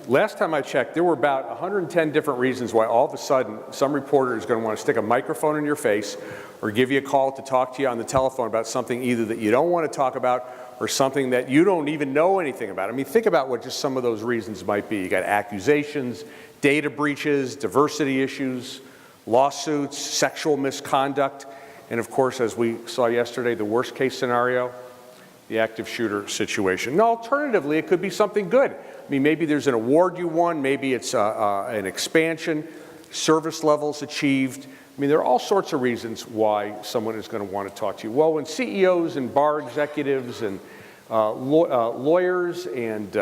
Last time I checked, there were about 110 different reasons why all of a sudden some reporter is going to want to stick a microphone in your face or give you a call to talk to you on the telephone about something either that you don't want to talk about or something that you don't even know anything about. I mean, think about what just some of those reasons might be. You got accusations, data breaches, diversity issues, lawsuits, sexual misconduct, and of course, as we saw yesterday, the worst case scenario, the active shooter situation. And alternatively, it could be something good. I mean, maybe there's an award you won, maybe it's an expansion, service levels achieved. I mean, there are all sorts of reasons why someone is going to want to talk to you. Well, when CEOs and bar executives and lawyers and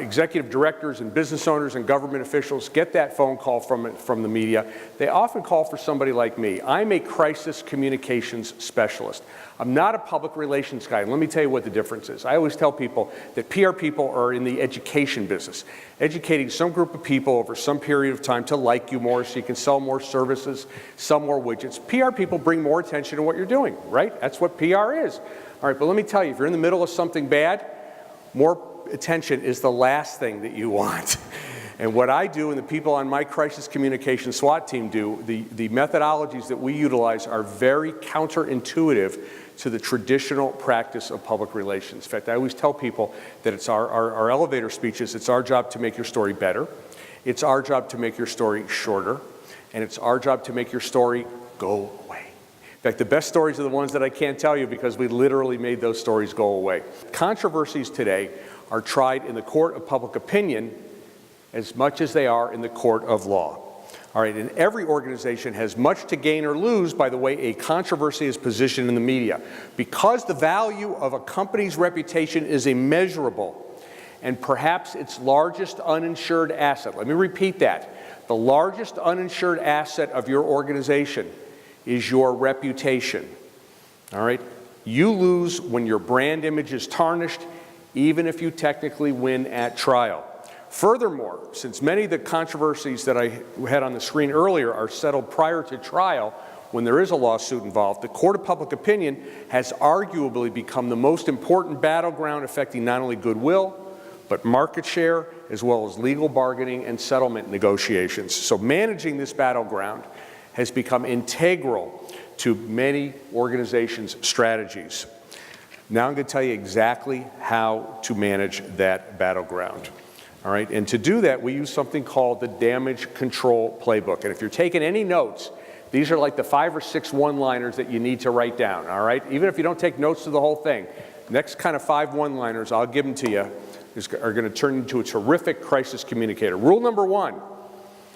executive directors and business owners and government officials get that phone call from the media, they often call for somebody like me. I'm a crisis communications specialist. I'm not a public relations guy, and let me tell you what the difference is. I always tell people that PR people are in the education business, educating some group of people over some period of time to like you more so you can sell more services, sell more widgets. PR people bring more attention to what you're doing, right? That's what PR is. All right, but let me tell you, if you're in the middle of something bad, more attention is the last thing that you want. And what I do and the people on my crisis communication SWAT team do, the methodologies that we utilize are very counterintuitive to the traditional practice of public relations. In fact, I always tell people that it's our elevator speeches, it's our job to make your story better, it's our job to make your story shorter, and it's our job to make your story go away. In fact, the best stories are the ones that I can't tell you because we literally made those stories go away. Controversies today are tried in the court of public opinion as much as they are in the court of law. All right, and every organization has much to gain or lose by the way a controversy is positioned in the media. Because the value of a company's reputation is immeasurable and perhaps its largest uninsured asset. Let me repeat that. The largest uninsured asset of your organization is your reputation. All right? You lose when your brand image is tarnished, even if you technically win at trial. Furthermore, since many of the controversies that I had on the screen earlier are settled prior to trial, when there is a lawsuit involved, the court of public opinion has arguably become the most important battleground affecting not only goodwill, but market share, as well as legal bargaining and settlement negotiations. So managing this battleground has become integral to many organizations' strategies. Now I'm going to tell you exactly how to manage that battleground. All right, and to do that, we use something called the damage control playbook. And if you're taking any notes, these are like the 5 or 6 one-liners that you need to write down, all right? Even if you don't take notes to the whole thing, next kind of 5 one-liners, I'll give them to you, are going to turn into a terrific crisis communicator. Rule number 1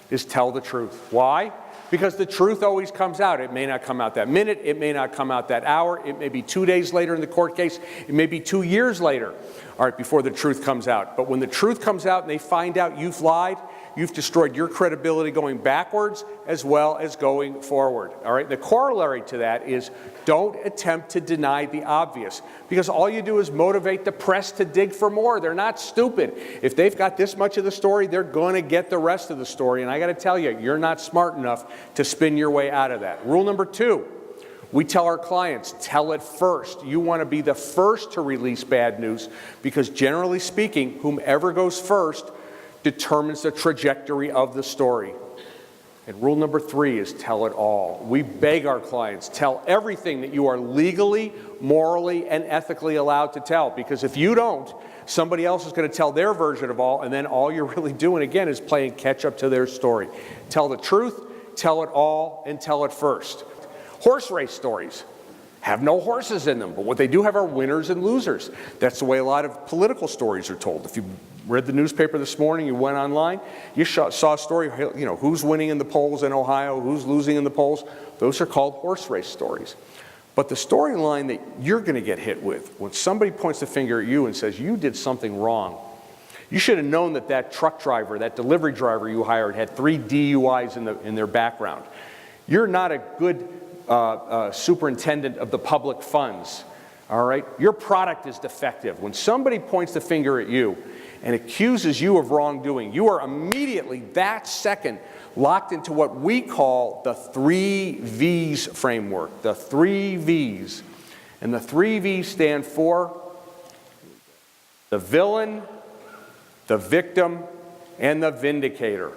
is tell the truth. Why? Because the truth always comes out. It may not come out that minute, it may not come out that hour, it may be 2 days later in the court case, it may be 2 years later, all right, before the truth comes out. But when the truth comes out and they find out you've lied, you've destroyed your credibility going backwards as well as going forward, all right? The corollary to that is don't attempt to deny the obvious, because all you do is motivate the press to dig for more. They're not stupid. If they've got this much of the story, they're going to get the rest of the story. And I got to tell you, you're not smart enough to spin your way out of that. Rule number 2, we tell our clients, tell it first. You want to be the first to release bad news because generally speaking, whomever goes first determines the trajectory of the story. And rule number 3 is tell it all. We beg our clients, tell everything that you are legally, morally, and ethically allowed to tell, because if you don't, somebody else is going to tell their version of all, and then all you're really doing again is playing catch up to their story. Tell the truth, tell it all, and tell it first. Horse race stories have no horses in them, but what they do have are winners and losers. That's the way a lot of political stories are told. If you read the newspaper this morning, you went online, you saw a story, you know, who's winning in the polls in Ohio, who's losing in the polls. Those are called horse race stories. But the storyline that you're going to get hit with, when somebody points the finger at you and says, you did something wrong, you should have known that that truck driver, that delivery driver you hired had 3 DUIs in their background. You're not a good superintendent of the public funds, all right? Your product is defective. When somebody points the finger at you and accuses you of wrongdoing, you are immediately, that second, locked into what we call the 3 V's framework, the 3 V's. And the 3 V's stand for the villain, the victim and the vindicator.